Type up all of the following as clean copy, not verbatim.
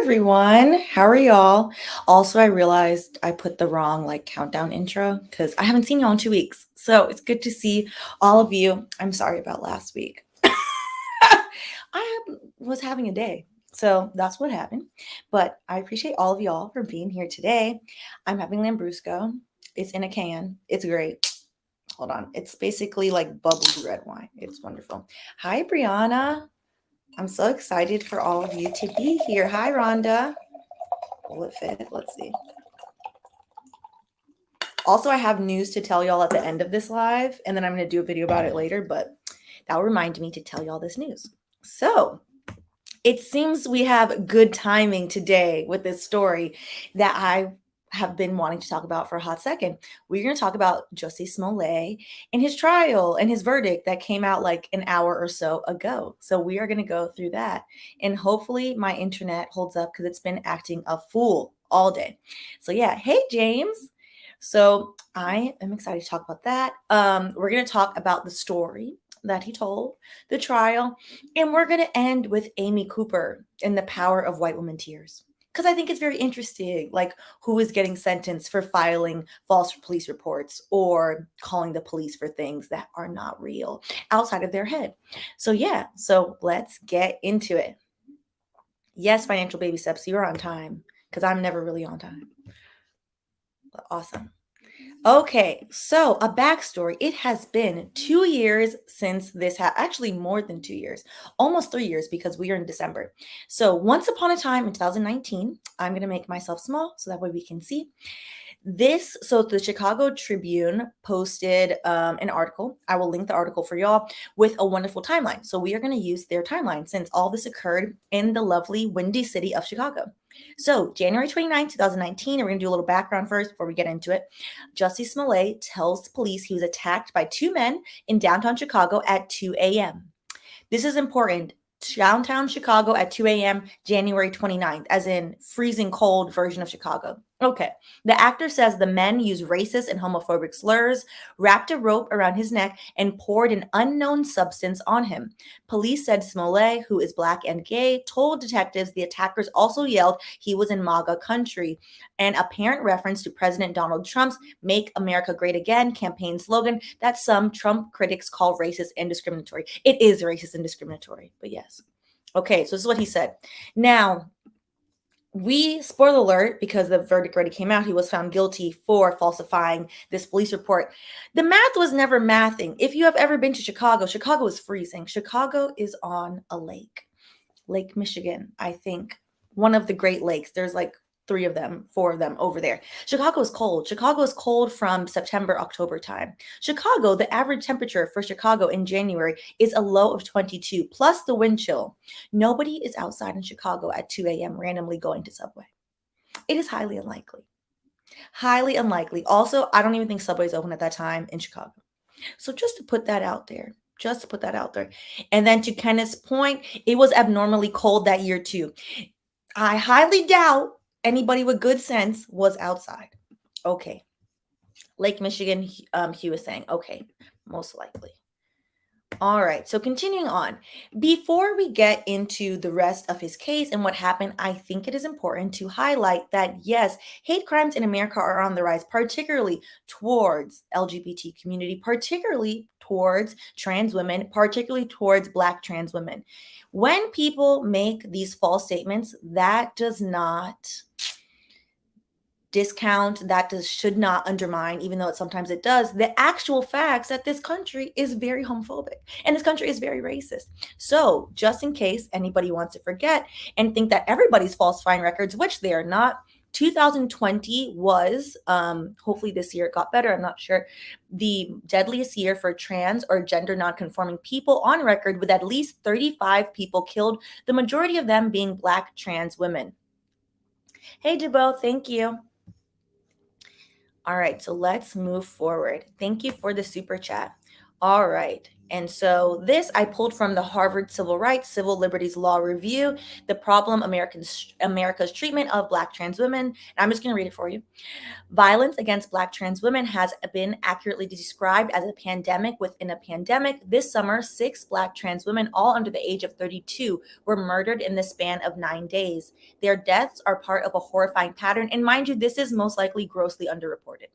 everyone. How are y'all? Also, I realized I put the wrong countdown intro because I haven't seen y'all in 2 weeks. So it's good to see all of you. I'm sorry about last week. Was having a day. So that's what happened. But I appreciate all of y'all for being here today. I'm having Lambrusco. It's in a can. It's great. Hold on. It's basically like bubbly red wine. It's wonderful. Hi, Brianna. I'm so excited for all of you to be here. Hi, Rhonda. Will it fit? Let's see. Also, I have news to tell y'all at the end of this live, and then I'm going to do a video about it later, but that will remind me to tell y'all this news. So, it seems we have good timing today with this story that I have been wanting to talk about for a hot second. We're going to talk about Jussie Smollett and his trial and his verdict that came out like an hour or so ago. So we are going to go through that. And hopefully my internet holds up because it's been acting a fool all day. So yeah, hey James. So I am excited to talk about that. We're going to talk about the story that he told, the trial, and we're going to end with Amy Cooper and the power of white woman tears. Because I think it's very interesting, like who is getting sentenced for filing false police reports or calling the police for things that are not real outside of their head. So yeah, so let's get into it. Yes, financial baby steps, you're on time because I'm never really on time. Awesome. Okay, so a backstory. It has been 2 years since this actually more than 2 years, almost 3 years because we are in December. So once upon a time in 2019, I'm going to make myself small so that way we can see this. So the Chicago Tribune posted an article. I will link the article for y'all with a wonderful timeline. So we are going to use their timeline since all this occurred in the lovely windy city of Chicago. So January 29, 2019, we're going to do a little background first before we get into it. Jussie Smollett tells police he was attacked by two men in downtown Chicago at 2 a.m. This is important. Downtown Chicago at 2 a.m. January 29th, as in freezing cold version of Chicago. Okay. The actor says the men used racist and homophobic slurs, wrapped a rope around his neck, and poured an unknown substance on him. Police said Smollett, who is black and gay, told detectives the attackers also yelled he was in MAGA country, an apparent reference to President Donald Trump's Make America Great Again campaign slogan that some Trump critics call racist and discriminatory. It is racist and discriminatory, but yes. Okay, so this is what he said. Now, spoiler alert, because the verdict already came out, he was found guilty for falsifying this police report. The math was never mathing. If you have ever been to Chicago, Chicago is freezing. Chicago is on a lake, Lake Michigan, I think. One of the Great Lakes. There's like 4 of them over there. Chicago is cold. Chicago is cold from September, October time. Chicago, the average temperature for Chicago in January is a low of 22, plus the wind chill. Nobody is outside in Chicago at 2 a.m. randomly going to Subway. It is highly unlikely. Highly unlikely. Also, I don't even think Subway is open at that time in Chicago. So just to put that out there. And then to Kenneth's point, it was abnormally cold that year too. I highly doubt anybody with good sense was outside. Okay. Lake Michigan, he was saying, okay, most likely. All right, so continuing on. Before we get into the rest of his case and what happened, I think it is important to highlight that, yes, hate crimes in America are on the rise, particularly towards LGBT community, particularly towards trans women, particularly towards Black trans women. When people make these false statements, that does not discount, should not undermine, even though sometimes it does, the actual facts that this country is very homophobic and this country is very racist. So just in case anybody wants to forget and think that everybody's falsifying records, which they are not, 2020 was, hopefully this year it got better, I'm not sure, the deadliest year for trans or gender non-conforming people on record, with at least 35 people killed, the majority of them being Black trans women. Hey, Debo, thank you. All right, so let's move forward. Thank you for the super chat. All right, And so this I pulled from the Harvard Civil Rights Civil Liberties Law Review, the problem America's treatment of Black trans women. And I'm just going to read it for you. Violence against Black trans women has been accurately described as a pandemic within a pandemic. This summer, 6 Black trans women, all under the age of 32, were murdered in the span of 9 days. Their deaths are part of a horrifying pattern. And mind you, this is most likely grossly underreported.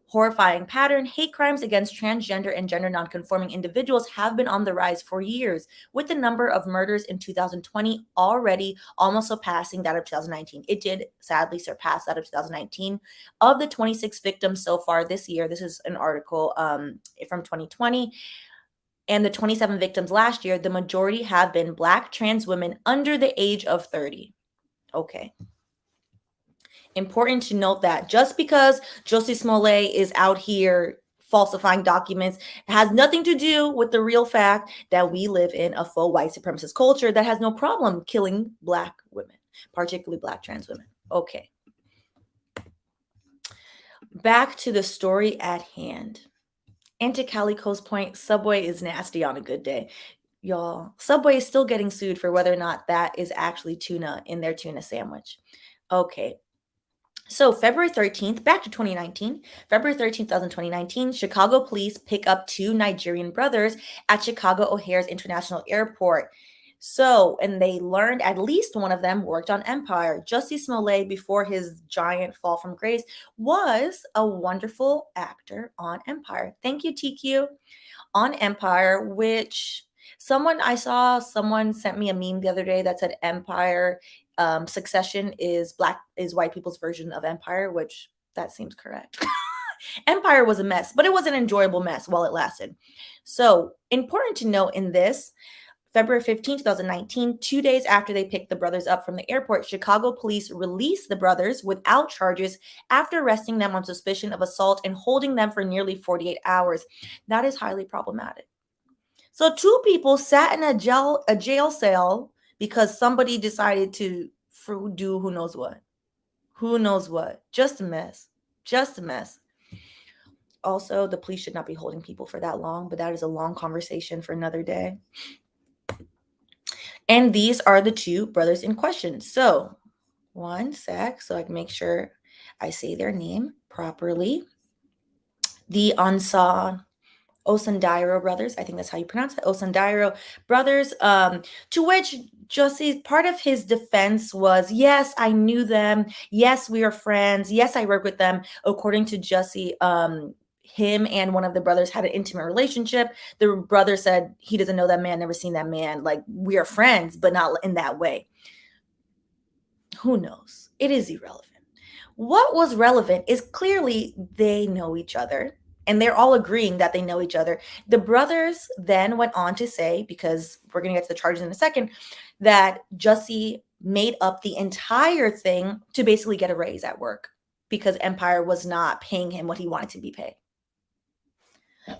Horrifying pattern, hate crimes against transgender and gender nonconforming individuals have been on the rise for years, with the number of murders in 2020 already almost surpassing that of 2019. It did sadly surpass that of 2019. Of the 26 victims so far this year, this is an article from 2020, and the 27 victims last year, the majority have been Black trans women under the age of 30. Okay. Important to note that just because Jussie Smollett is out here falsifying documents has nothing to do with the real fact that we live in a full white supremacist culture that has no problem killing Black women, particularly Black trans women. Okay. Back to the story at hand. And to Calico's point, Subway is nasty on a good day. Y'all, Subway is still getting sued for whether or not that is actually tuna in their tuna sandwich. Okay. So February 13th, back to 2019, February 13th, 2019, Chicago police pick up 2 Nigerian brothers at Chicago O'Hare's International Airport. So, and they learned at least one of them worked on Empire. Jussie Smollett, before his giant fall from grace, was a wonderful actor on Empire. Thank you, TQ. On Empire, which I saw someone sent me a meme the other day that said Empire Succession is white people's version of Empire, which that seems correct. Empire was a mess, but it was an enjoyable mess while it lasted. So important to note in this, February 15, 2019, 2 days after they picked the brothers up from the airport, Chicago police released the brothers without charges after arresting them on suspicion of assault and holding them for nearly 48 hours. That is highly problematic. So 2 people sat in a jail cell because somebody decided to do who knows what. Who knows what. Just a mess. Just a mess. Also, the police should not be holding people for that long, but that is a long conversation for another day. And these are the 2 brothers in question. So, one sec, so I can make sure I say their name properly. The Osundairo brothers, I think that's how you pronounce it, Osundairo brothers, to which Jussie, part of his defense was, yes, I knew them. Yes, we are friends. Yes, I work with them. According to Jussie, him and one of the brothers had an intimate relationship. The brother said he doesn't know that man, never seen that man. Like, we are friends, but not in that way. Who knows? It is irrelevant. What was relevant is clearly they know each other. And they're all agreeing that they know each other. The brothers then went on to say, because we're going to get to the charges in a second, that Jussie made up the entire thing to basically get a raise at work because Empire was not paying him what he wanted to be paid.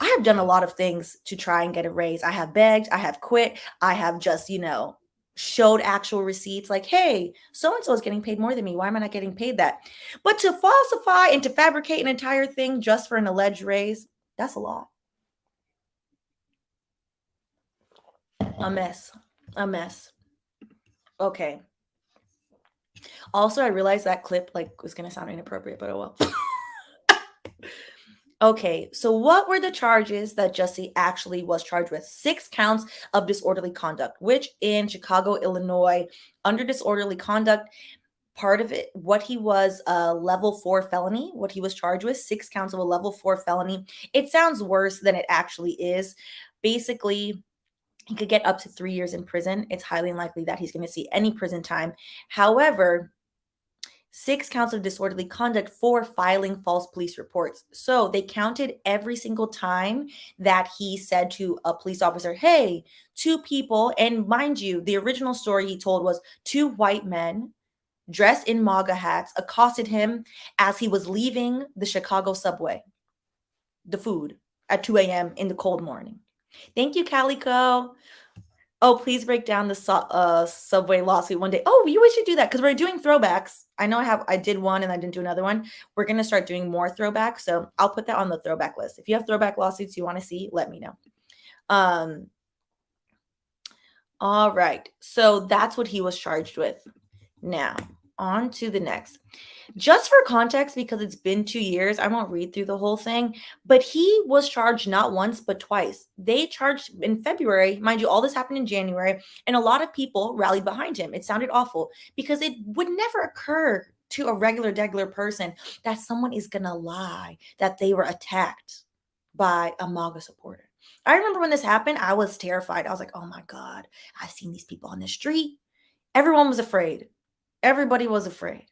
I have done a lot of things to try and get a raise. I have begged, I have quit, I have just, showed actual receipts like, hey, so-and-so is getting paid more than me. Why am I not getting paid that? But to falsify and to fabricate an entire thing just for an alleged raise, that's a lot. A mess. Okay. Also, I realized that clip was going to sound inappropriate, but oh well. Okay, so what were the charges that Jussie actually was charged with? 6 counts of disorderly conduct, which in Chicago, Illinois, under disorderly conduct, part of it, what he was a level 4 felony, what he was charged with, 6 counts of a level 4 felony. It sounds worse than it actually is. Basically, he could get up to 3 years in prison. It's highly unlikely that he's going to see any prison time. However, 6 counts of disorderly conduct for filing false police reports. So they counted every single time that he said to a police officer, hey, 2 people, and mind you, the original story he told was 2 white men dressed in MAGA hats accosted him as he was leaving the Chicago subway, the food, at 2 a.m. in the cold morning. Thank you, Calico. Oh, please break down the Subway lawsuit one day. Oh, we should do that because we're doing throwbacks. I know I did one and I didn't do another one. We're going to start doing more throwbacks. So I'll put that on the throwback list. If you have throwback lawsuits you want to see, let me know. Um, all right. So that's what he was charged with. Now, on to the next. Just for context, because it's been 2 years, I won't read through the whole thing, but he was charged not once, but twice. They charged in February. Mind you, all this happened in January, and a lot of people rallied behind him. It sounded awful because it would never occur to a regular person that someone is going to lie that they were attacked by a MAGA supporter. I remember when this happened, I was terrified. I was like, oh my God, I've seen these people on the street. Everyone was afraid. Everybody was afraid.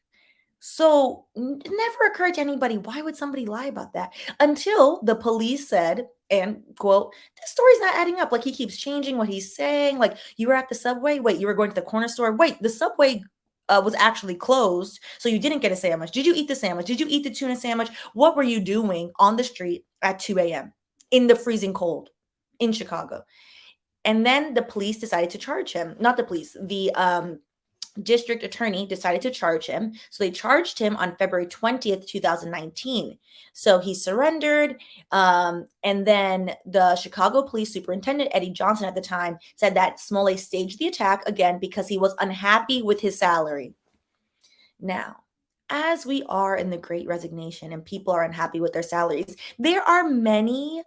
So it never occurred to anybody, why would somebody lie about that? Until the police said, and quote, this story's not adding up. Like he keeps changing what he's saying. Like you were at the Subway. Wait, you were going to the corner store. Wait, the Subway was actually closed. So you didn't get a sandwich. Did you eat the sandwich? Did you eat the tuna sandwich? What were you doing on the street at 2 a.m. in the freezing cold in Chicago? And then the police decided to charge him. Not the police, the district attorney decided to charge him. So they charged him on February 20th, 2019. So he surrendered. And then the Chicago police superintendent, Eddie Johnson at the time, said that Smollett staged the attack again because he was unhappy with his salary. Now, as we are in the Great Resignation and people are unhappy with their salaries, there are many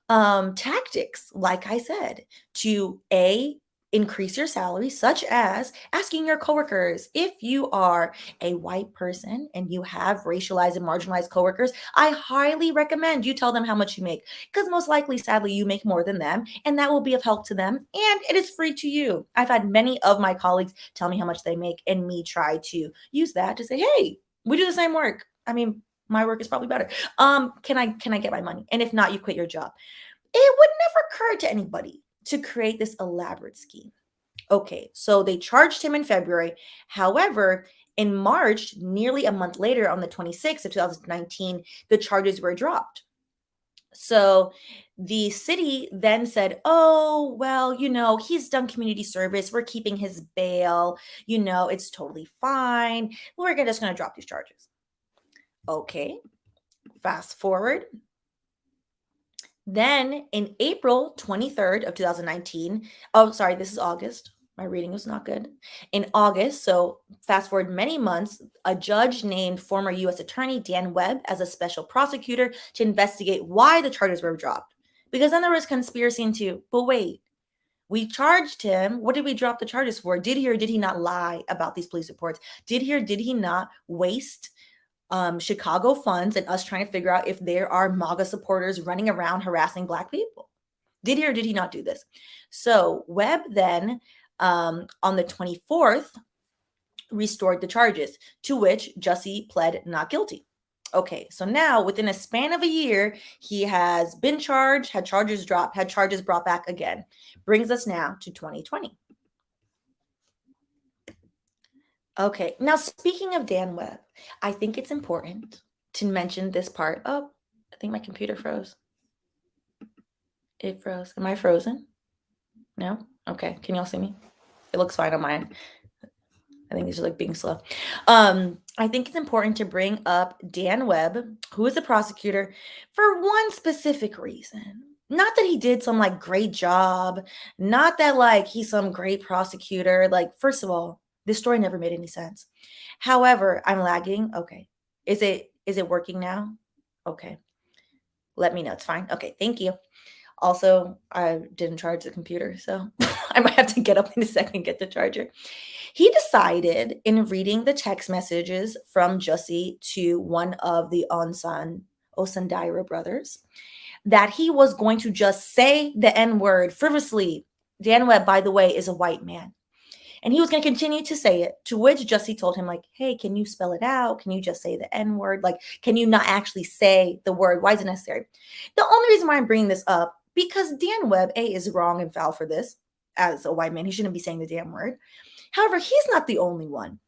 tactics, like I said, to increase your salary, such as asking your coworkers. If you are a white person and you have racialized and marginalized coworkers, I highly recommend you tell them how much you make, because most likely, sadly, you make more than them, and that will be of help to them, and it is free to you. I've had many of my colleagues tell me how much they make, and me try to use that to say, hey, we do the same work. I mean, my work is probably better. Can I get my money? And if not, you quit your job. It would never occur to anybody to create this elaborate scheme. Okay, so they charged him in February. However, in March, nearly a month later, on the 26th of 2019, the charges were dropped. So the city then said, oh, well, he's done community service. We're keeping his bail. It's totally fine. We're just going to drop these charges. Okay, fast forward. Then in April 23rd of 2019, oh, sorry, this is August. My reading was not good. In August, so fast forward many months, a judge named former U.S. Attorney Dan Webb as a special prosecutor to investigate why the charges were dropped. Because then there was conspiracy into, but wait, we charged him. What did we drop the charges for? Did he or did he not lie about these police reports? Did he or did he not waste Chicago funds and us trying to figure out if there are MAGA supporters running around harassing Black people? Did he or did he not do this? So Webb then, on the 24th, restored the charges, to which Jussie pled not guilty. Okay, so now within a span of a year, he has been charged, had charges dropped, had charges brought back again. Brings us now to 2020. Okay, now speaking of Dan Webb, I think it's important to mention this part. Oh, I think my computer froze. It froze. Am I frozen? No? Okay, can y'all see me? It looks fine on mine. I think it's just like being slow. I think it's important to bring up Dan Webb, who is a prosecutor, for one specific reason. Not that he did some like great job, not that like he's some great prosecutor. Like, first of all, this story never made any sense. However, I'm lagging. Okay. Is it working now? Okay. Let me know. It's fine. Okay, thank you. Also, I didn't charge the computer, so I might have to get up in a second and get the charger. He decided in reading the text messages from Jussie to one of the Osundaira brothers that he was going to just say the N-word frivolously. Dan Webb, by the way, is a white man. And he was going to continue to say it, to which Jussie told him, like, hey, can you spell it out? Can you just say the N-word? Like, can you not actually say the word? Why is it necessary? The only reason why I'm bringing this up, because Dan Webb, A, is wrong and foul for this. As a white man, he shouldn't be saying the damn word. However, he's not the only one.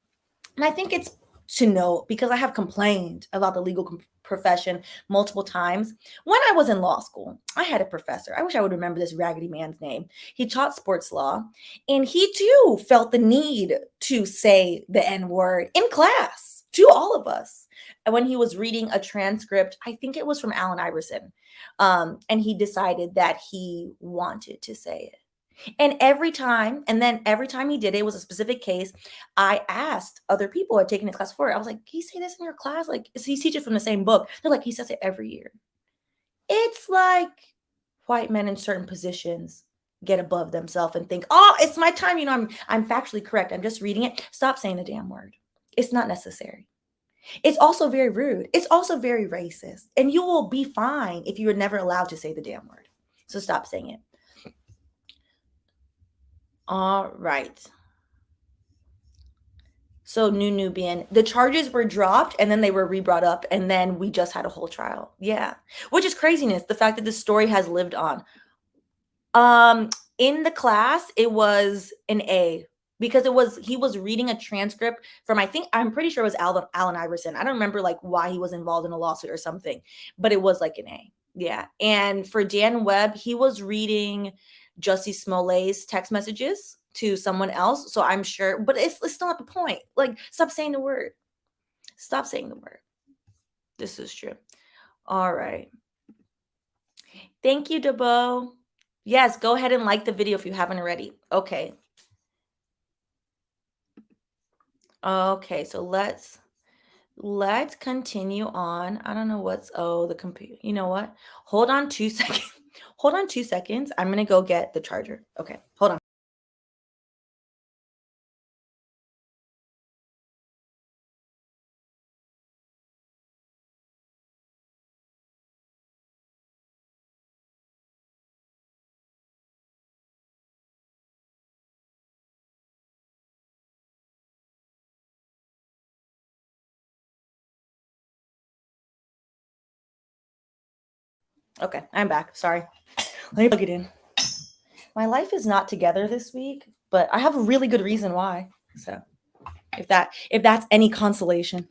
And I think it's to note, because I have complained about the legal profession multiple times. When I was in law school, I had a professor. I wish I would remember this raggedy man's name. He taught sports law, and he too felt the need to say the N-word in class. to all of us. And when he was reading a transcript, I think it was from Allen Iverson, and he decided that he wanted to say it. And every time he did it, was a specific case. I asked other people who had taken his class before. I was like, "Can you say this in your class? Like, is he teaching from the same book?" They're like, "He says it every year." It's like white men in certain positions get above themselves and think, "Oh, it's my time. I'm factually correct. I'm just reading it." Stop saying the damn word. It's not necessary. It's also very rude. It's also very racist. And you will be fine if you were never allowed to say the damn word. So stop saying it. All right. So New Nubian, the charges were dropped and then they were re-brought up, and then we just had a whole trial. Yeah. Which is craziness, the fact that the story has lived on. In the class, it was an A because he was reading a transcript from, I'm pretty sure it was Allen Iverson. I don't remember like why he was involved in a lawsuit or something, but it was like an A. Yeah. And for Dan Webb, he was reading Jussie Smollett's text messages to someone else. So I'm sure, but it's still not the point. Like, stop saying the word. Stop saying the word. This is true. All right. Thank you, Debo. Yes, go ahead and like the video if you haven't already. Okay. Okay, so let's continue on. I don't know the computer. You know what? Hold on 2 seconds. Hold on 2 seconds. I'm gonna go get the charger. Okay, hold on. Okay, I'm back. Sorry. Let me plug it in. My life is not together this week, but I have a really good reason why. So, if that's any consolation.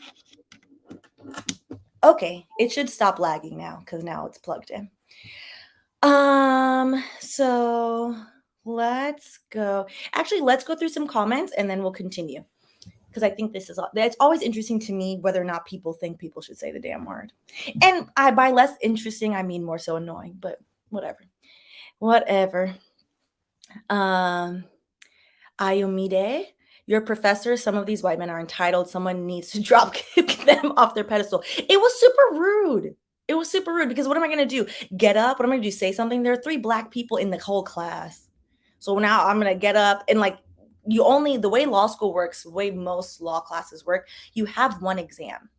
Okay, it should stop lagging now because now it's plugged in. So let's go. Actually, let's go through some comments and then we'll continue. Because I think it's always interesting to me whether or not people think people should say the damn word. And by less interesting, I mean more so annoying, but whatever. Whatever. Ayomide, your professor, some of these white men are entitled. Someone needs to drop kick them off their pedestal. It was super rude. It was super rude because what am I going to do? Get up? What am I going to do? Say something? There are 3 Black people in the whole class. So now I'm going to get up and like, the way law school works, the way most law classes work, you have 1 exam.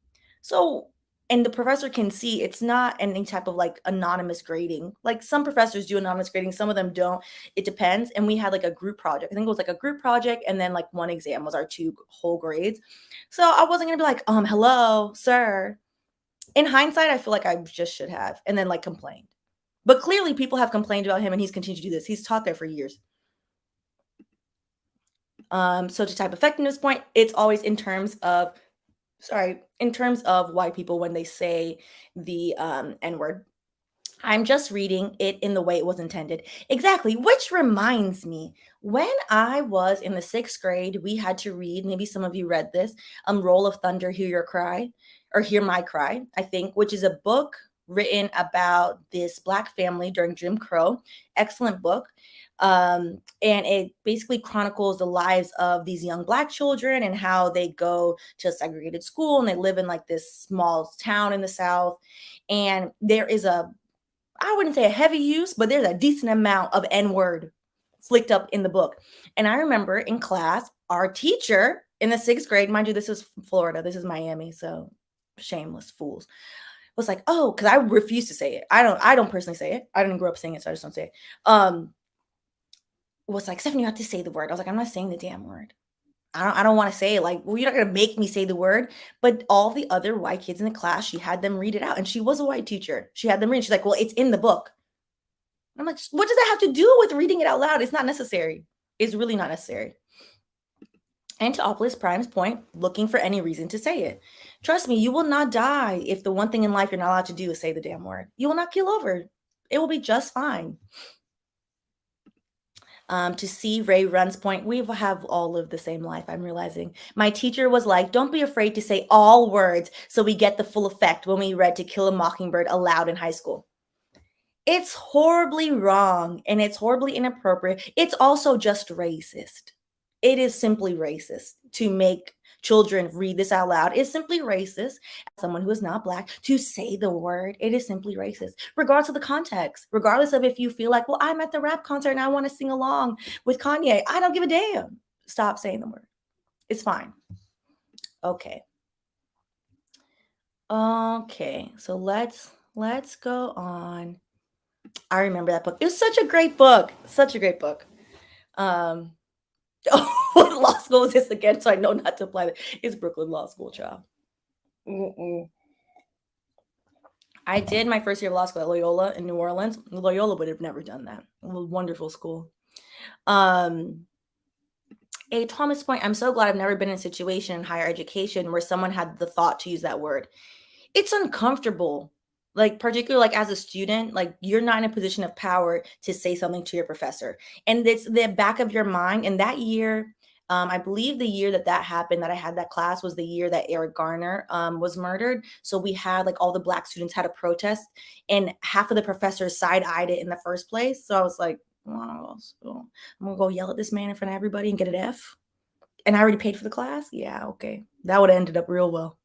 So, and the professor can see it's not any type of like anonymous grading. Like some professors do anonymous grading, some of them don't. It depends. And we had like a group project. I think it was like a group project, and then like 1 exam was our 2 whole grades. So I wasn't gonna be like, hello, sir. In hindsight, I feel like I just should have, and then like complained. But clearly people have complained about him and he's continued to do this. He's taught there for years. So to type effectiveness point, it's always in terms of white people when they say the N word. I'm just reading it in the way it was intended. Exactly. Which reminds me, when I was in the 6th grade, we had to read, maybe some of you read this, Roll of Thunder, Hear Your Cry, or Hear My Cry, I think, which is a book written about this Black family during Jim Crow. Excellent book. And it basically chronicles the lives of these young Black children and how they go to a segregated school and they live in like this small town in the South. And there is I wouldn't say a heavy use, but there's a decent amount of N-word flicked up in the book. And I remember in class, our teacher in the 6th grade, mind you, this is Florida, this is Miami, so shameless fools, was like, oh, because I refuse to say it. I don't personally say it. I didn't grow up saying it, so I just don't say it. Was like, Stephanie, you have to say the word. I was like, I'm not saying the damn word. I don't want to say it. Like, well, you're not gonna make me say the word. But all the other white kids in the class, she had them read it out, and she was a white teacher. She had them read. She's like, well, it's in the book. I'm like, what does that have to do with reading it out loud? It's not necessary. It's really not necessary. And to Opulus Prime's point, looking for any reason to say it. Trust me, you will not die if the one thing in life you're not allowed to do is say the damn word. You will not keel over. It will be just fine. To see Ray Run's point, we have all lived the same life, I'm realizing. My teacher was like, don't be afraid to say all words so we get the full effect when we read To Kill a Mockingbird aloud in high school. It's horribly wrong and it's horribly inappropriate. It's also just racist. It is simply racist to make children read this out loud. It's simply racist. As someone who is not black, to say the word, it is simply racist, regardless of the context, regardless of if you feel like, well, I'm at the rap concert and I want to sing along with Kanye. I don't give a damn. Stop saying the word. It's fine. Okay. Okay. So let's go on. I remember that book. It was such a great book. Such a great book. Um, what law school is this again? So I know not to apply that. It's Brooklyn Law School, child. Mm-mm. I did my first year of law school at Loyola in New Orleans. Loyola would have never done that. It was a wonderful school. A Thomas point, I'm so glad I've never been in a situation in higher education where someone had the thought to use that word. It's uncomfortable. Like, particularly like as a student, like you're not in a position of power to say something to your professor. And it's the back of your mind. And that year, I believe the year that happened, that I had that class was the year that Eric Garner was murdered. So we had like all the black students had a protest and half of the professors side-eyed it in the first place. So I was like, wow, so I'm gonna go yell at this man in front of everybody and get an F. And I already paid for the class. Yeah, okay. That would have ended up real well.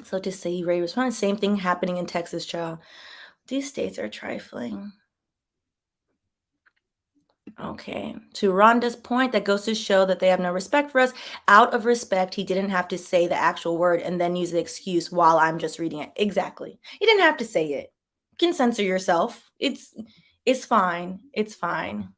So to say Ray responds, same thing happening in Texas, child. These states are trifling. Okay. To Rhonda's point, that goes to show that they have no respect for us. Out of respect, he didn't have to say the actual word and then use the excuse while I'm just reading it. Exactly. You didn't have to say it. You can censor yourself. It's fine. It's fine.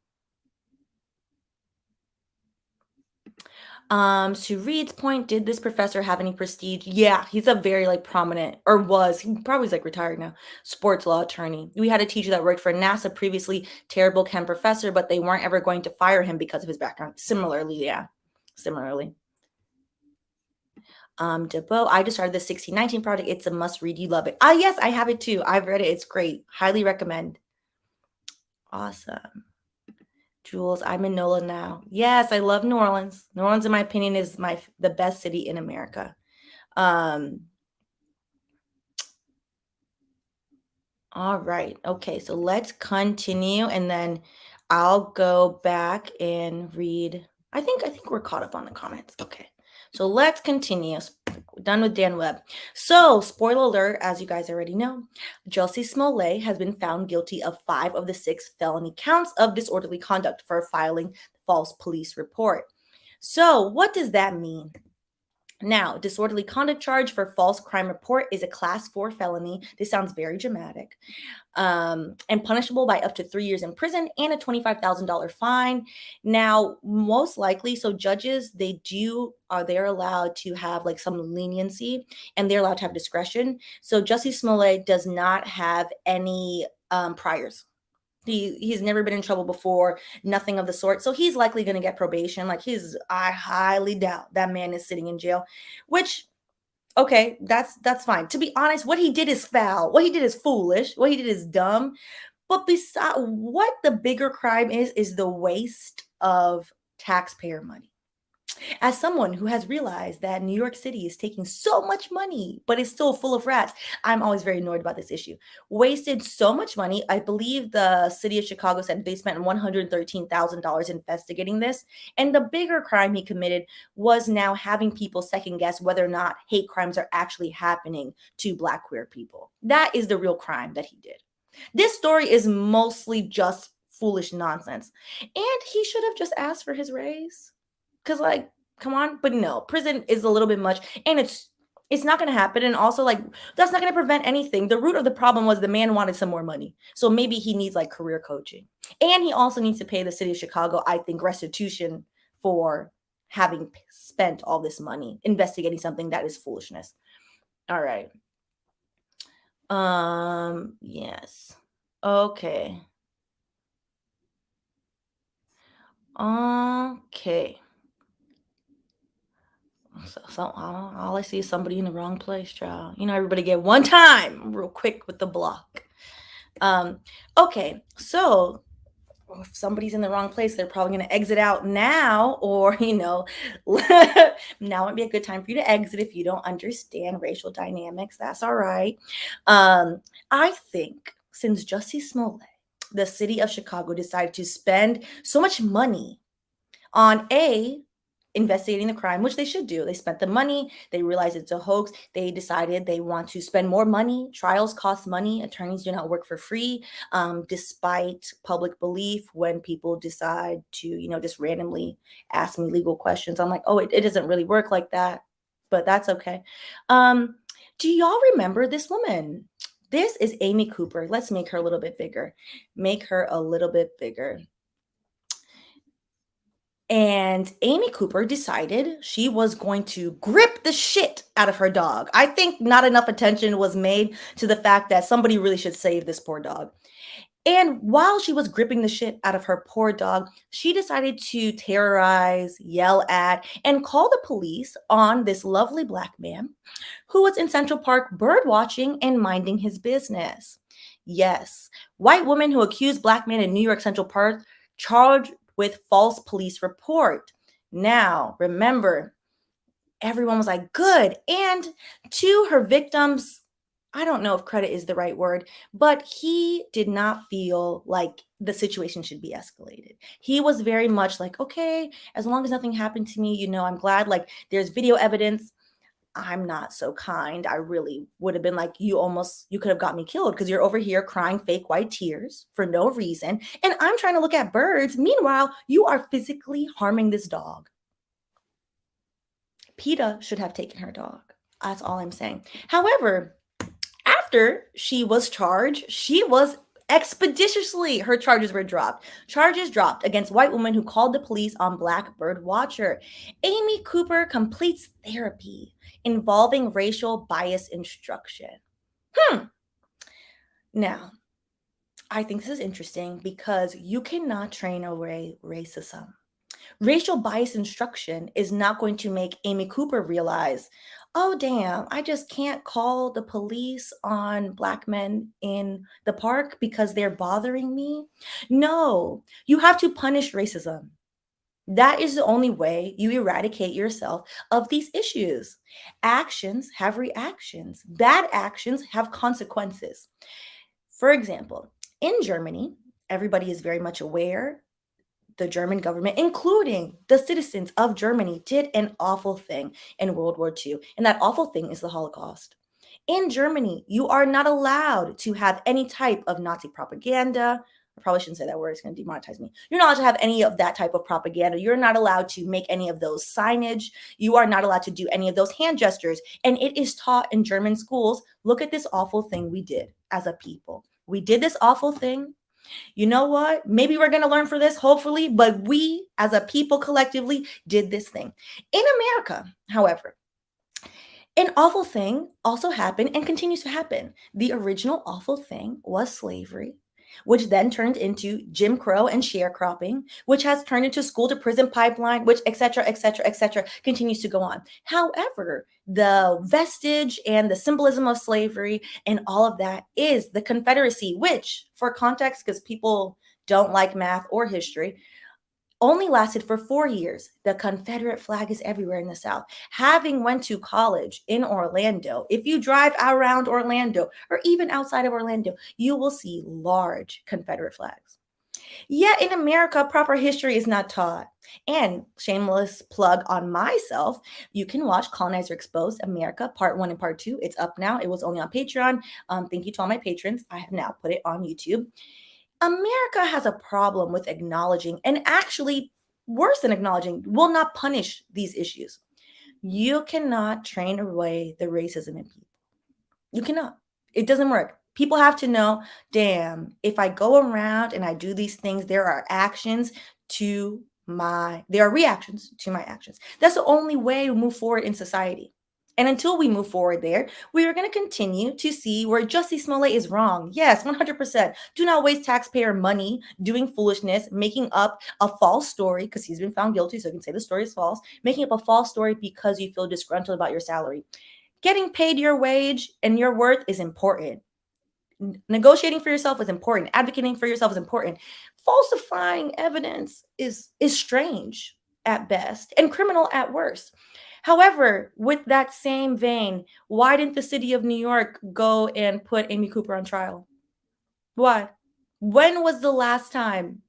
To Reed's point, did this professor have any prestige? Yeah, he's a very like prominent, or was, he probably is like retired now, sports law attorney. We had a teacher that worked for NASA previously, terrible chem professor, but they weren't ever going to fire him because of his background. Similarly, yeah. Similarly. DeBow, I just started the 1619 project. It's a must read. You love it. Ah, yes, I have it too. I've read it. It's great. Highly recommend. Awesome. Jules, I'm in NOLA now. Yes, I love New Orleans. New Orleans, in my opinion, is the best city in America. All right. Okay, so let's continue and then I'll go back and read. I think we're caught up on the comments. Okay. So let's continue. Done with Dan Webb. So, spoiler alert, as you guys already know, Jussie Smollett has been found guilty of 5 of the 6 felony counts of disorderly conduct for filing false police report. So, what does that mean? Now, disorderly conduct charge for false crime report is a class 4 felony. This sounds very dramatic. And punishable by up to 3 years in prison and a $25,000 fine. Now, most likely, so judges, they're allowed to have like some leniency and they're allowed to have discretion. So Jussie Smollett does not have any priors. He's never been in trouble before, nothing of the sort. So he's likely going to get probation. I highly doubt that man is sitting in jail, which, okay, that's fine. To be honest, what he did is foul. What he did is foolish. What he did is dumb. But beside what the bigger crime is the waste of taxpayer money. As someone who has realized that New York City is taking so much money, but it's still full of rats, I'm always very annoyed about this issue. Wasted so much money. I believe the city of Chicago said they spent $113,000 investigating this. And the bigger crime he committed was now having people second guess whether or not hate crimes are actually happening to Black queer people. That is the real crime that he did. This story is mostly just foolish nonsense. And he should have just asked for his raise. Because, like, come on. But no, prison is a little bit much. And it's not going to happen. And also, like, that's not going to prevent anything. The root of the problem was the man wanted some more money. So maybe he needs, like, career coaching. And he also needs to pay the city of Chicago, I think, restitution for having spent all this money investigating something that is foolishness. All right. Yes. Okay. Okay. So all I see is somebody in the wrong place, child. You know, everybody get one time real quick with the block. Okay, so if somebody's in the wrong place, they're probably going to exit out now, or, now would be a good time for you to exit if you don't understand racial dynamics. That's all right. I think since Jussie Smollett, the city of Chicago decided to spend so much money on investigating the crime, which they should do. They spent the money, they realized it's a hoax, they decided they want to spend more money. Trials cost money, attorneys do not work for free, despite public belief. When people decide to, just randomly ask me legal questions, I'm like, oh, it doesn't really work like that, but that's okay. Do y'all remember this woman? This is Amy Cooper. Let's make her a little bit bigger. Make her a little bit bigger. And Amy Cooper decided she was going to grip the shit out of her dog. I think not enough attention was made to the fact that somebody really should save this poor dog. And while she was gripping the shit out of her poor dog, she decided to terrorize, yell at, and call the police on this lovely Black man who was in Central Park bird watching and minding his business. Yes, white woman who accused Black man in New York Central Park charged with false police report. Now, remember, everyone was like, good. And to her victims, I don't know if credit is the right word, but he did not feel like the situation should be escalated. He was very much like, okay, as long as nothing happened to me, I'm glad, like, there's video evidence. I'm not so kind. I really would have been like, you could have got me killed because you're over here crying fake white tears for no reason. And I'm trying to look at birds. Meanwhile, you are physically harming this dog. PETA should have taken her dog. That's all I'm saying. However, after she was charged, her charges were dropped. Charges dropped against white woman who called the police on Black bird watcher. Amy Cooper completes therapy involving racial bias instruction. Now, I think this is interesting because you cannot train away racism. Racial bias instruction is not going to make Amy Cooper realize, oh, damn, I just can't call the police on Black men in the park because they're bothering me. No, you have to punish racism. That is the only way you eradicate yourself of these issues. Actions have reactions. Bad actions have consequences. For example, in Germany, everybody is very much aware the German government, including the citizens of Germany, did an awful thing in World War II. And that awful thing is the Holocaust. In Germany, you are not allowed to have any type of Nazi propaganda. I probably shouldn't say that word. It's going to demonetize me. You're not allowed to have any of that type of propaganda. You're not allowed to make any of those signage. You are not allowed to do any of those hand gestures. And it is taught in German schools. Look at this awful thing we did as a people. We did this awful thing. You know what? Maybe we're going to learn from this, hopefully, but we as a people collectively did this thing. In America, however, an awful thing also happened and continues to happen. The original awful thing was slavery, which then turned into Jim Crow and sharecropping, which has turned into school to prison pipeline, which et cetera, continues to go on. However, the vestige and the symbolism of slavery and all of that is the Confederacy, which, for context, because people don't like math or history, only lasted for 4 years. The Confederate flag is everywhere in the South. Having went to college in Orlando, if you drive around Orlando or even outside of Orlando, you will see large Confederate flags. Yet in America, proper history is not taught. And shameless plug on myself, you can watch Colonizer Exposed America Part 1 and Part 2. It's up now. It was only on Patreon. Thank you to all my patrons. I have now put it on YouTube. America has a problem with acknowledging, and actually worse than acknowledging, will not punish these issues. You cannot train away the racism in people. You cannot. It doesn't work. People have to know, damn, if I go around and I do these things, there are reactions to my actions. That's the only way to move forward in society. And until we move forward there, we are going to continue to see where Jussie Smollett is wrong. Yes, 100%. Do not waste taxpayer money doing foolishness, making up a false story because he's been found guilty, so you can say the story is false, making up a false story because you feel disgruntled about your salary. Getting paid your wage and your worth is important. Negotiating for yourself is important. Advocating for yourself is important. Falsifying evidence is strange at best and criminal at worst. However, with that same vein, why didn't the city of New York go and put Amy Cooper on trial? Why? When was the last time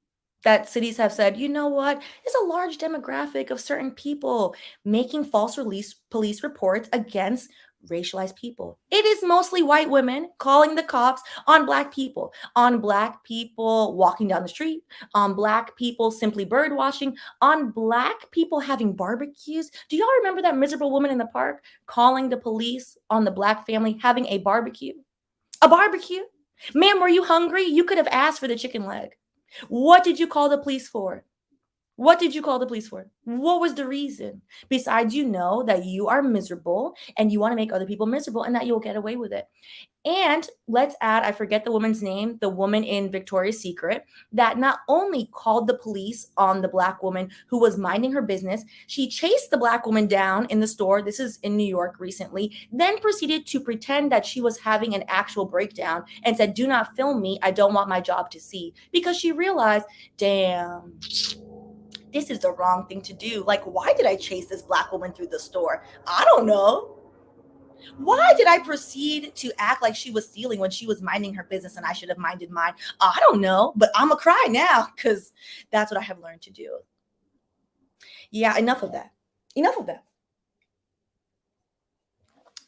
that cities have said, you know what, it's a large demographic of certain people making false release police reports against racialized people? It is mostly white women calling the cops on black people walking down the street, on black people simply bird watching, on black people having barbecues. Do y'all remember that miserable woman in the park calling the police on the black family having a barbecue? A barbecue? Ma'am, were you hungry? You could have asked for the chicken leg. What did you call the police for? What did you call the police for? What was the reason? Besides, you know that you are miserable and you want to make other people miserable and that you'll get away with it. And let's add, I forget the woman's name, the woman in Victoria's Secret, that not only called the police on the black woman who was minding her business, she chased the black woman down in the store. This is in New York recently, then proceeded to pretend that she was having an actual breakdown and said, "Do not film me. I don't want my job to see." Because she realized, damn, this is the wrong thing to do. Like, why did I chase this black woman through the store? I don't know. Why did I proceed to act like she was stealing when she was minding her business and I should have minded mine? I don't know, but I'm going to cry now because that's what I have learned to do. Yeah, enough of that. Enough of that.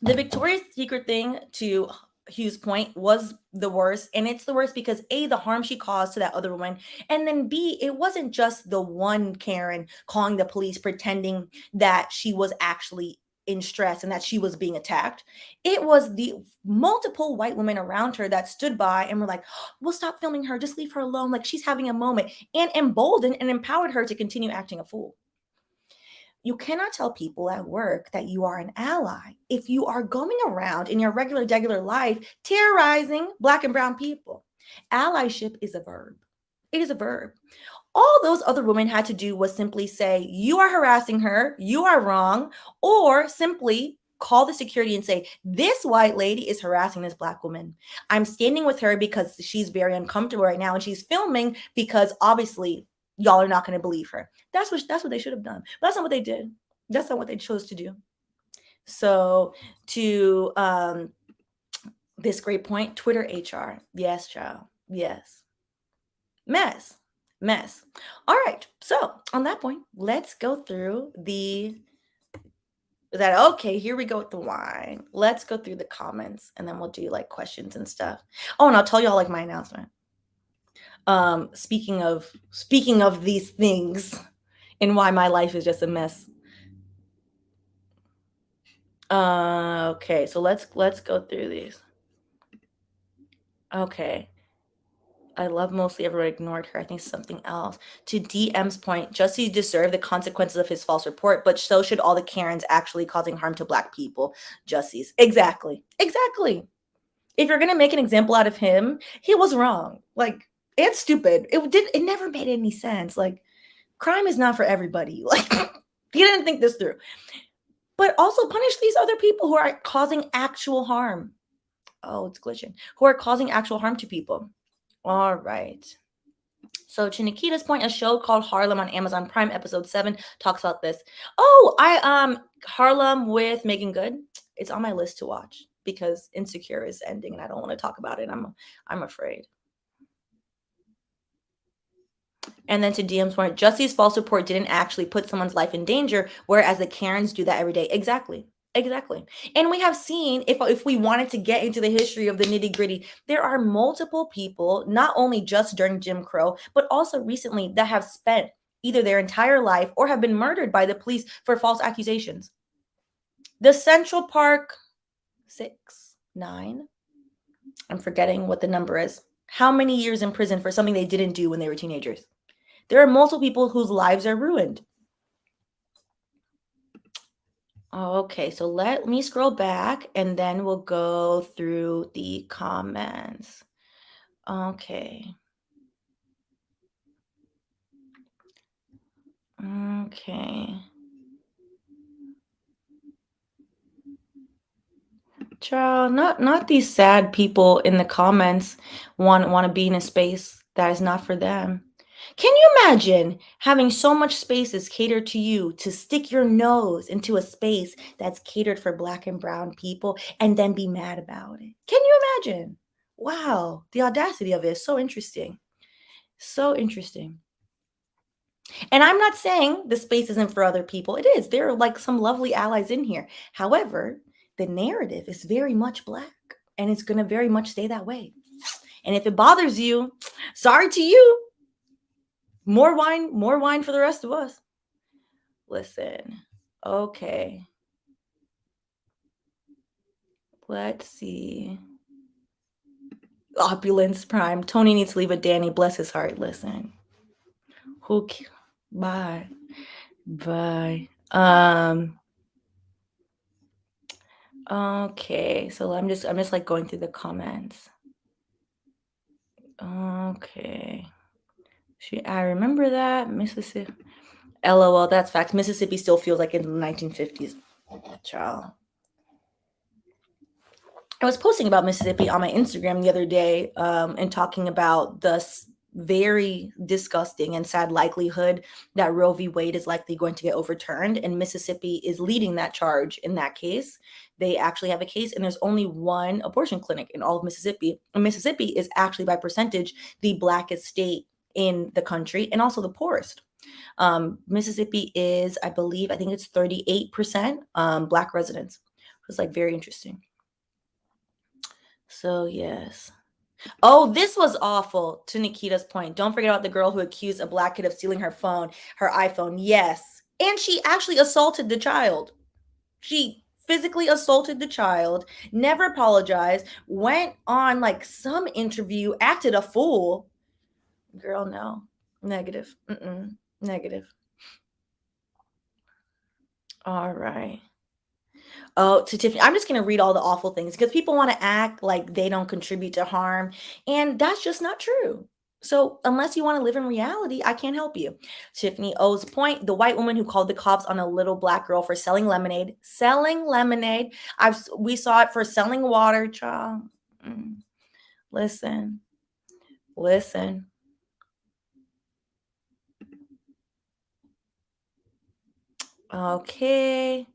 The Victoria's Secret thing, to Hugh's point, was the worst. And it's the worst because A, the harm she caused to that other woman. And then B, it wasn't just the one Karen calling the police pretending that she was actually in stress and that she was being attacked. It was the multiple white women around her that stood by and were like, "We'll stop filming her. Just leave her alone. Like, she's having a moment," and emboldened and empowered her to continue acting a fool. You cannot tell people at work that you are an ally if you are going around in your regular life terrorizing black and brown people. Allyship is a verb. It is a verb. All those other women had to do was simply say, "You are harassing her, you are wrong," or simply call the security and say, "This white lady is harassing this black woman. I'm standing with her because she's very uncomfortable right now and she's filming because obviously y'all are not going to believe her." That's what they should have done. But that's not what they did. That's not what they chose to do. So to this great point, Twitter HR. Yes, child. Yes. Mess. All right. So on that point, let's go through okay, here we go with the wine. Let's go through the comments and then we'll do like questions and stuff. Oh, and I'll tell y'all like my announcement. Speaking of these things and why my life is just a mess. Okay, so let's go through these. Okay. I love mostly everyone ignored her. I think something else. To DM's point, Jussie deserved the consequences of his false report, but so should all the Karens actually causing harm to black people. Jussie's. Exactly. If you're gonna make an example out of him, he was wrong. Like, it's stupid. It never made any sense. Like, crime is not for everybody. Like, he didn't think this through. But also punish these other people who are causing actual harm. Oh, it's glitching. Who are causing actual harm to people. All right. So to Nikita's point, a show called Harlem on Amazon Prime, episode 7, talks about this. Oh, Harlem with Megan Good. It's on my list to watch because Insecure is ending and I don't want to talk about it. I'm afraid. And then to DM's point, Jussie's false report didn't actually put someone's life in danger, whereas the Karens do that every day. Exactly. And we have seen, if we wanted to get into the history of the nitty gritty, there are multiple people, not only just during Jim Crow, but also recently that have spent either their entire life or have been murdered by the police for false accusations. The Central Park 9, I'm forgetting what the number is. How many years in prison for something they didn't do when they were teenagers? There are multiple people whose lives are ruined. Okay, so let me scroll back and then we'll go through the comments. Okay. Child, not these sad people in the comments want to be in a space that is not for them. Can you imagine having so much spaces catered to you to stick your nose into a space that's catered for black and brown people and then be mad about it? Can you imagine? Wow, the audacity of it is so interesting. So interesting. And I'm not saying the space isn't for other people. It is. There are like some lovely allies in here. However, the narrative is very much black and it's going to very much stay that way. And if it bothers you, sorry to you. More wine for the rest of us. Listen. Okay. Let's see. Opulence prime. Tony needs to leave a Danny. Bless his heart. Listen. Who? Bye. Bye. Okay, so I'm just like going through the comments. Okay. I remember that Mississippi. LOL, that's facts. Mississippi still feels like in the 1950s. Child. I was posting about Mississippi on my Instagram the other day, and talking about the very disgusting and sad likelihood that Roe v. Wade is likely going to get overturned, and Mississippi is leading that charge in that case. They actually have a case, and there's only one abortion clinic in all of Mississippi. And Mississippi is actually, by percentage, the blackest state in the country and also the poorest. Mississippi is, I think it's 38% black residents. It's like very interesting. So, yes. Oh, this was awful, to Nikita's point. Don't forget about the girl who accused a black kid of stealing her iPhone. Yes. And she actually assaulted the child. She physically assaulted the child, never apologized, went on like some interview, acted a fool. Girl, no. Negative. Negative. All right. Oh, to Tiffany, I'm just going to read all the awful things because people want to act like they don't contribute to harm. And that's just not true. So, unless you want to live in reality, I can't help you. Tiffany O's point, the white woman who called the cops on a little black girl for selling lemonade. Selling lemonade. We saw it for selling water, child. Listen. Listen. Okay.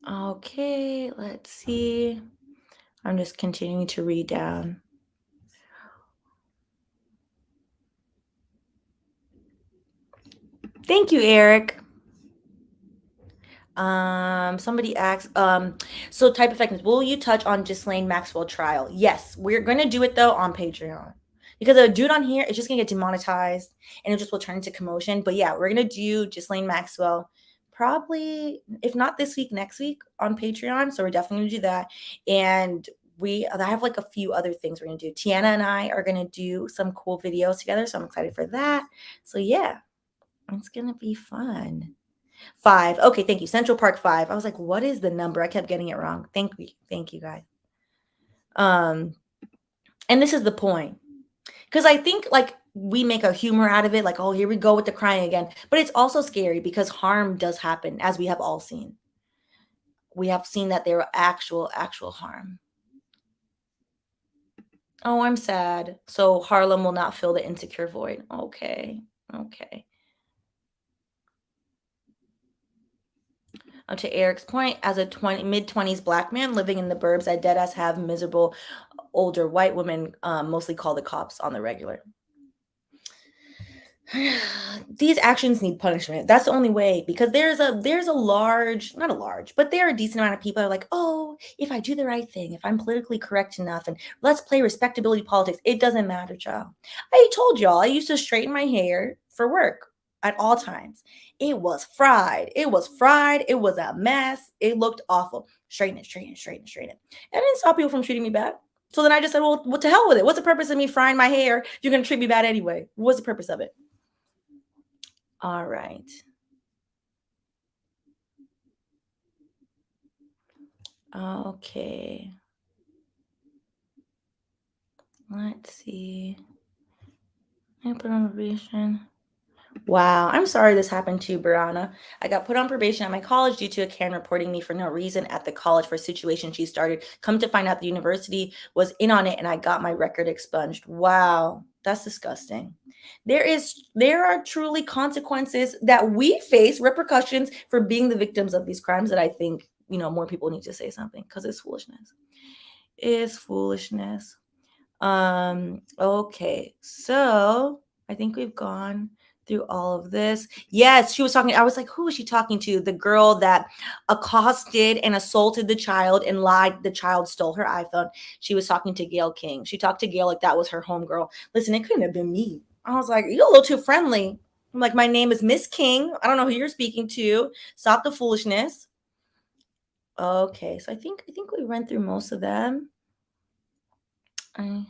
Okay, let's see. I'm just continuing to read down. Thank you, Eric. Somebody asked, so type effectiveness, will you touch on Ghislaine Maxwell trial? Yes, we're gonna do it though on Patreon. Because a dude on here is just gonna get demonetized and it just will turn into commotion. But yeah, we're gonna do Ghislaine Maxwell probably, if not this week, next week on Patreon. So we're definitely gonna do that. And I have like a few other things we're gonna do. Tiana and I are gonna do some cool videos together. So I'm excited for that. So yeah, it's gonna be fun. 5. Okay, thank you. Central Park 5. I was like, what is the number? I kept getting it wrong. Thank you. Thank you, guys. And this is the point. Because I think like we make a humor out of it, like, oh, here we go with the crying again. But it's also scary because harm does happen, as we have all seen. We have seen that there are actual harm. Oh, I'm sad. So Harlem will not fill the insecure void. Okay. Okay. To Eric's point, as a mid-20s black man living in the burbs, I deadass have miserable older white women mostly call the cops on the regular. These actions need punishment. That's the only way, because there's a large, not a large, but there are a decent amount of people that are like, oh, if I do the right thing, if I'm politically correct enough, and let's play respectability politics. It doesn't matter, child. I told y'all I used to straighten my hair for work at all times. It was fried. It was fried. It was a mess. It looked awful. Straighten it. And it didn't stop people from treating me bad. So then I just said, well, what the hell with it? What's the purpose of me frying my hair if you're going to treat me bad anyway? What's the purpose of it? All right. Okay. Let's see. Input on vision. Wow, I'm sorry this happened to you, Brianna. I got put on probation at my college due to a Karen reporting me for no reason at the college for a situation she started. Come to find out the university was in on it and I got my record expunged. Wow, that's disgusting. There are truly consequences that we face, repercussions for being the victims of these crimes that I think, more people need to say something because it's foolishness. It's foolishness. Okay. So I think we've gone through all of this. Yes, she was talking. I was like, who was she talking to? The girl that accosted and assaulted the child and lied the child stole her iPhone. She was talking to Gail King. She talked to Gail like that was her homegirl. Listen, it couldn't have been me. I was like, you're a little too friendly. I'm like, my name is Miss King. I don't know who you're speaking to. Stop the foolishness. Okay, so I think we went through most of them. I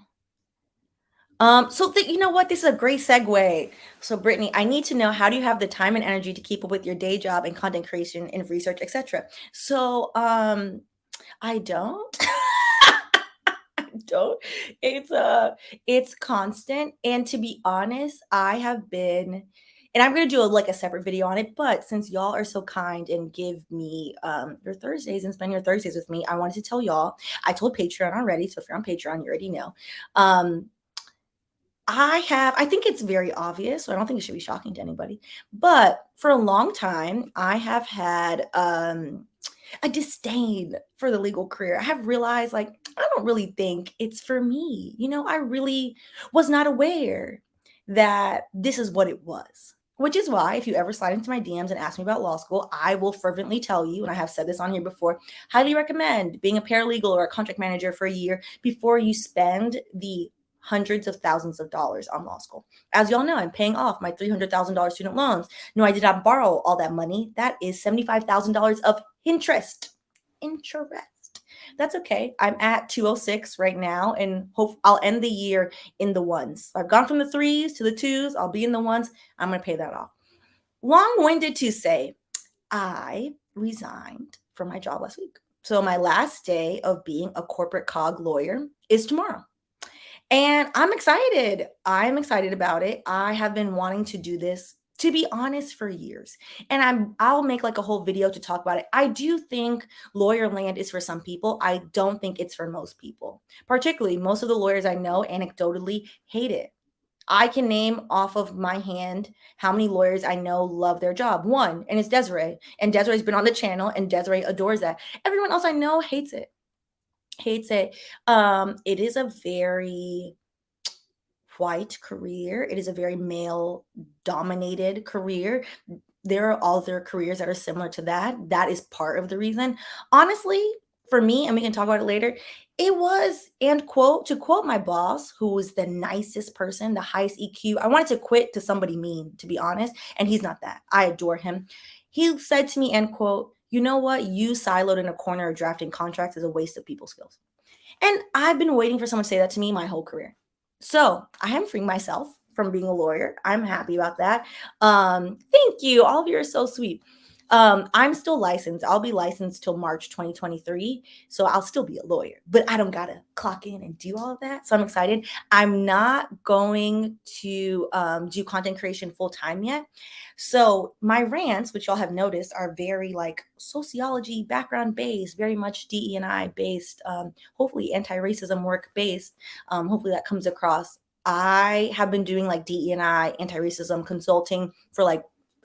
you know what? This is a great segue. So, Brittany, I need to know, how do you have the time and energy to keep up with your day job and content creation and research, etc.? So, I don't. I don't. It's constant. And to be honest, I have been, and I'm gonna do a separate video on it. But since y'all are so kind and give me your Thursdays and spend your Thursdays with me, I wanted to tell y'all. I told Patreon already, so if you're on Patreon, you already know. Um, I think it's very obvious, so I don't think it should be shocking to anybody. But for a long time, I have had a disdain for the legal career. I have realized, like, I don't really think it's for me. I really was not aware that this is what it was. Which is why, if you ever slide into my DMs and ask me about law school, I will fervently tell you, and I have said this on here before, highly recommend being a paralegal or a contract manager for a year before you spend the hundreds of thousands of dollars on law school. As y'all know, I'm paying off my $300,000 student loans. No, I did not borrow all that money. That is $75,000 of interest. Interest. That's okay. I'm at 206 right now, and hope I'll end the year in the ones. I've gone from the threes to the twos. I'll be in the ones. I'm going to pay that off. Long-winded to say, I resigned from my job last week. So my last day of being a corporate cog lawyer is tomorrow. And I'm excited. I'm excited about it. I have been wanting to do this, to be honest, for years. And I'll make like a whole video to talk about it. I do think lawyer land is for some people. I don't think it's for most people. Particularly, most of the lawyers I know anecdotally hate it. I can name off of my hand how many lawyers I know love their job. One, and it's Desiree. And Desiree's been on the channel, and Desiree adores that. Everyone else I know hates it. Hates it. It is a very white career. It is a very male dominated career. There are other careers that are similar to that. That is part of the reason. Honestly, for me, and we can talk about it later, it was, and to quote my boss, who was the nicest person, the highest EQ. I wanted to quit to somebody mean, to be honest, and he's not that. I adore him. He said to me, end quote, you know what? You siloed in a corner of drafting contracts is a waste of people's skills. And I've been waiting for someone to say that to me my whole career. So I am freeing myself from being a lawyer. I'm happy about that. Thank you. All of you are so sweet. I'm still licensed. I'll be licensed till March 2023. So I'll still be a lawyer, but I don't gotta clock in and do all of that. So I'm excited. I'm not going to do content creation full time yet. So my rants, which y'all have noticed, are very like sociology background based, very much DE&I based, hopefully anti-racism work based. Hopefully that comes across. I have been doing like DE&I anti-racism consulting for like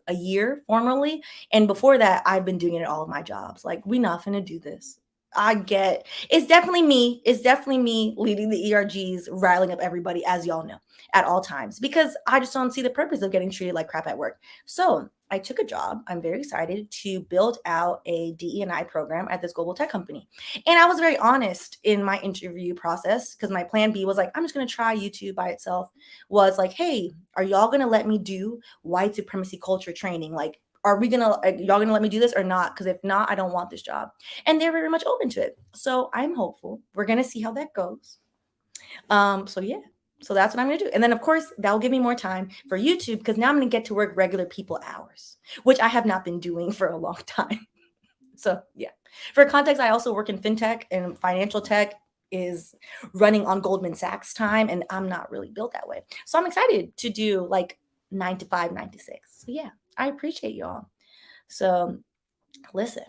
a year formally. And before that, I've been doing it at all of my jobs. Like, we not finna do this. I get it's definitely me. It's definitely me leading the ERGs, riling up everybody, as y'all know, at all times, because I just don't see the purpose of getting treated like crap at work. So I took a job. I'm very excited to build out a DE&I program at this global tech company. And I was very honest in my interview process, because my plan B was like, I'm just going to try YouTube by itself. Was like, hey, are y'all going to let me do white supremacy culture training? Like, are y'all gonna let me do this or not? Because if not, I don't want this job. And they're very much open to it. So I'm hopeful. We're gonna see how that goes. So yeah. So that's what I'm gonna do. And then of course that'll give me more time for YouTube, because now I'm gonna get to work regular people hours, which I have not been doing for a long time. So yeah. For context, I also work in fintech, and financial tech is running on Goldman Sachs time, and I'm not really built that way. So I'm excited to do like 9 to 5, 9 to 6. So yeah, I appreciate y'all. So listen.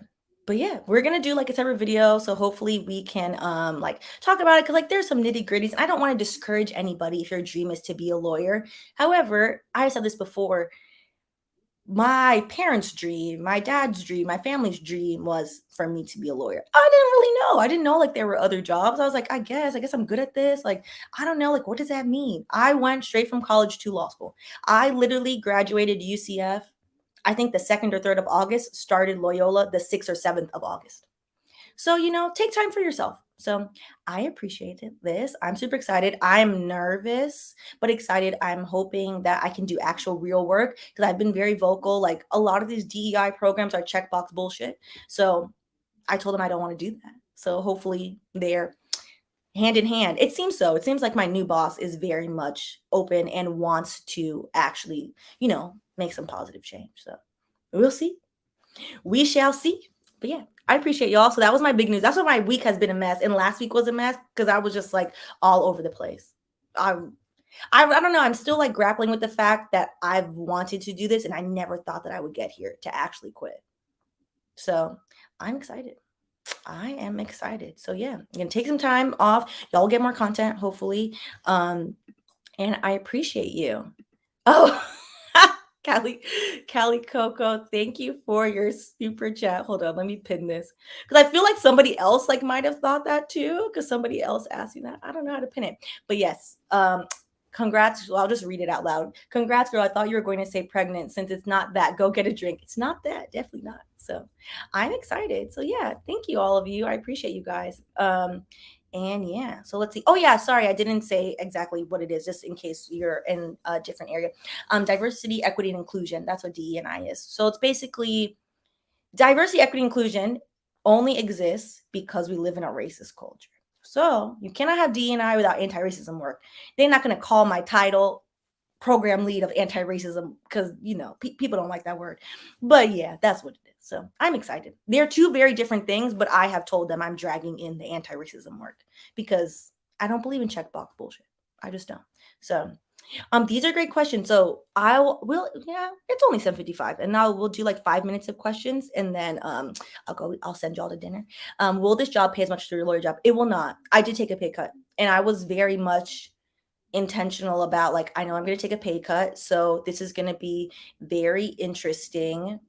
But yeah, we're gonna do like a separate video. So hopefully we can like talk about it because like there's some nitty-gritties. And I don't want to discourage anybody if your dream is to be a lawyer. However, I said this before, my parents' dream, my dad's dream, my family's dream was for me to be a lawyer. I didn't really know. I didn't know like there were other jobs. I was like, I guess I'm good at this. Like, I don't know, like, what does that mean? I went straight from college to law school. I literally graduated UCF, I think the 2nd or 3rd of August, started Loyola the 6th or 7th of August. So, take time for yourself. So I appreciated this. I'm super excited. I'm nervous, but excited. I'm hoping that I can do actual real work because I've been very vocal. Like a lot of these DEI programs are checkbox bullshit. So I told them I don't want to do that. So hopefully they're hand in hand. It seems so. It seems like my new boss is very much open and wants to actually, make some positive change. So we'll see. We shall see. But yeah, I appreciate y'all. So that was my big news. That's why my week has been a mess. And last week was a mess because I was just like all over the place. I don't know. I'm still like grappling with the fact that I've wanted to do this and I never thought that I would get here to actually quit. So I'm excited. I am excited. So yeah, I'm gonna take some time off. Y'all will get more content, hopefully. And I appreciate you. Oh, Callie Coco, thank you for your super chat. Hold on, let me pin this because I feel like somebody else like might have thought that too because somebody else asked you that. I don't know how to pin it, but yes. Congrats. Well, I'll just read it out loud. Congrats, girl. I thought you were going to say pregnant since it's not that. Go get a drink. It's not that. Definitely not. So I'm excited. So yeah, thank you all of you. I appreciate you guys. And yeah, so let's see. Oh yeah, sorry, I didn't say exactly what it is, just in case you're in a different area. Diversity, equity, and inclusion. That's what DE&I is. So it's basically diversity, equity, inclusion only exists because we live in a racist culture. So you cannot have DE&I without anti-racism work. They're not going to call my title program lead of anti-racism because, people don't like that word. But yeah, that's what it is. So I'm excited. They're two very different things, but I have told them I'm dragging in the anti-racism work because I don't believe in checkbox bullshit. I just don't. So these are great questions. So it's only 7:55 and now we'll do like 5 minutes of questions and then I'll send y'all to dinner. Will this job pay as much as your lawyer job? It will not. I did take a pay cut and I was very much intentional about like, I know I'm going to take a pay cut. So this is going to be very interesting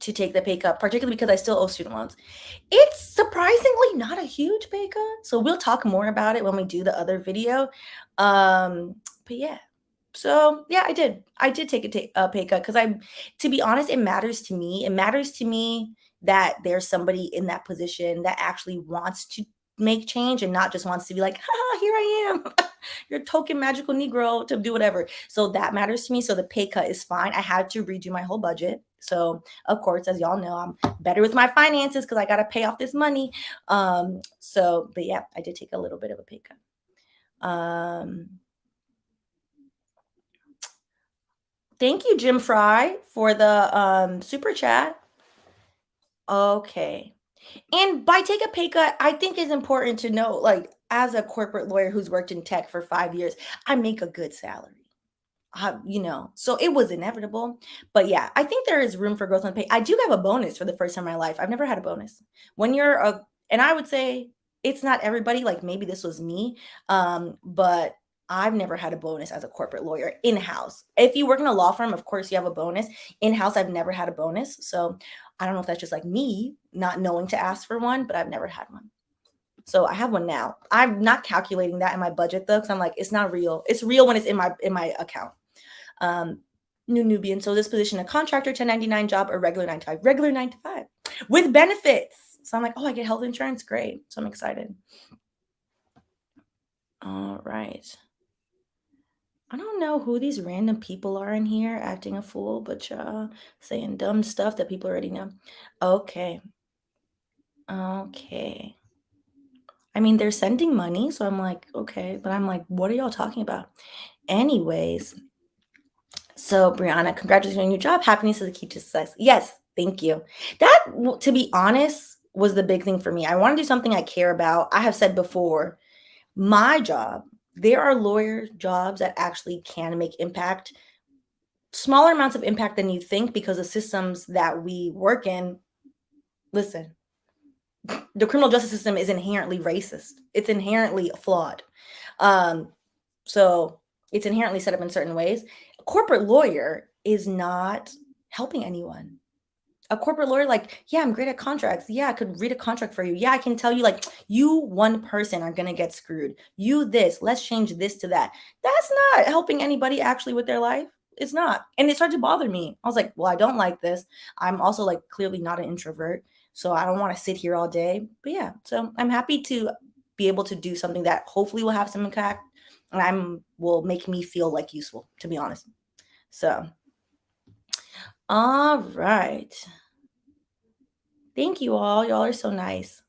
to take the pay cut, particularly because I still owe student loans. It's surprisingly not a huge pay cut. So we'll talk more about it when we do the other video. But yeah. So yeah, I did take a pay cut because to be honest, it matters to me. It matters to me that there's somebody in that position that actually wants to make change and not just wants to be like, ha, here I am. You're a token magical Negro to do whatever. So that matters to me. So the pay cut is fine. I had to redo my whole budget. So of course, as y'all know, I'm better with my finances because I got to pay off this money. But yeah, I did take a little bit of a pay cut. Thank you, Jim Fry, for the super chat. Okay. And by take a pay cut, I think it's important to know, like, as a corporate lawyer who's worked in tech for 5 years, I make a good salary. So it was inevitable. But yeah, I think there is room for growth on pay. I do have a bonus for the first time in my life. I've never had a bonus. And I would say it's not everybody, like maybe this was me, but I've never had a bonus as a corporate lawyer in-house. If you work in a law firm, of course you have a bonus. In-house, I've never had a bonus. So I don't know if that's just like me not knowing to ask for one, but I've never had one. So I have one now. I'm not calculating that in my budget though, because I'm like, it's not real. It's real when it's in my account. New Nubian. So this position, a contractor, 1099 job, or regular 9 to 5? Regular 9 to 5 with benefits. So I'm like, oh, I get health insurance. Great. So I'm excited. All right. I don't know who these random people are in here acting a fool, but saying dumb stuff that people already know. Okay. I mean, they're sending money, so I'm like, okay, but I'm like, what are y'all talking about? Anyways, so Brianna, congratulations on your job. Happiness is the key to success. Yes, thank you. That, to be honest, was the big thing for me. I want to do something I care about. I have said before, my job there are lawyer jobs that actually can make impact, smaller amounts of impact than you think, because the systems that we work in, listen, the criminal justice system is inherently racist. It's inherently flawed. Um, so it's inherently set up in certain ways. A corporate lawyer is not helping anyone. A corporate lawyer, like, yeah, I'm great at contracts. Yeah, I could read a contract for you. Yeah, I can tell you, like, you one person are gonna get screwed. You this, let's change this to that. That's not helping anybody actually with their life. It's not. And it started to bother me. I was like, well, I don't like this. I'm also like clearly not an introvert. So I don't want to sit here all day. But yeah, so I'm happy to be able to do something that hopefully will have some impact and will make me feel like useful, to be honest. So all right. Thank you all. Y'all are so nice.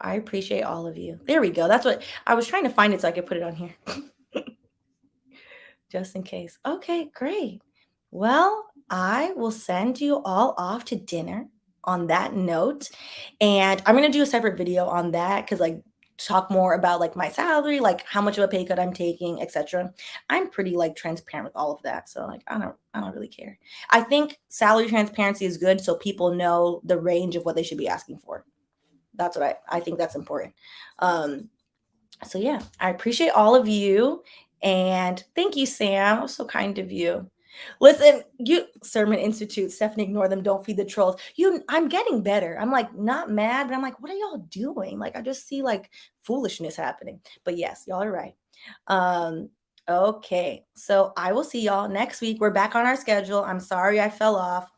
I appreciate all of you. There we go. That's what I was trying to find it so I could put it on here. Just in case. Okay, great. Well, I will send you all off to dinner on that note. And I'm going to do a separate video on that because, like, talk more about like my salary, like how much of a pay cut I'm taking, etc. I'm pretty like transparent with all of that. So like I don't really care. I think salary transparency is good so people know the range of what they should be asking for. That's what I think that's important. So yeah, I appreciate all of you. And thank you, Sam. It was so kind of you. Listen, you Sermon Institute, Stephanie, ignore them. Don't feed the trolls. I'm getting better. I'm like not mad, but I'm like, what are y'all doing? Like, I just see like foolishness happening. But yes, y'all are right. Okay. So I will see y'all next week. We're back on our schedule. I'm sorry I fell off.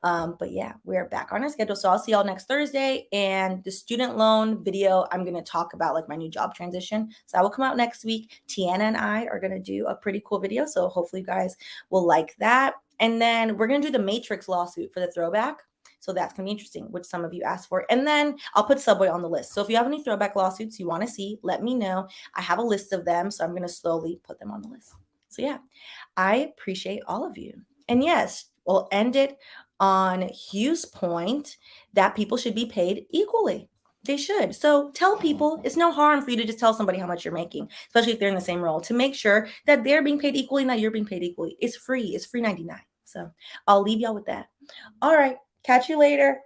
But yeah, we're back on our schedule. So I'll see y'all next Thursday. And the student loan video, I'm going to talk about like my new job transition. So that will come out next week. Tiana and I are going to do a pretty cool video. So hopefully you guys will like that. And then we're going to do the Matrix lawsuit for the throwback. So that's going to be interesting, which some of you asked for. And then I'll put Subway on the list. So if you have any throwback lawsuits you want to see, let me know. I have a list of them. So I'm going to slowly put them on the list. So yeah, I appreciate all of you. And yes, we'll end it on Hugh's point that people should be paid equally. They should. So tell people it's no harm for you to just tell somebody how much you're making, especially if they're in the same role, to make sure that they're being paid equally and that you're being paid equally. It's free. It's free 99. So I'll leave y'all with that. All right. Catch you later.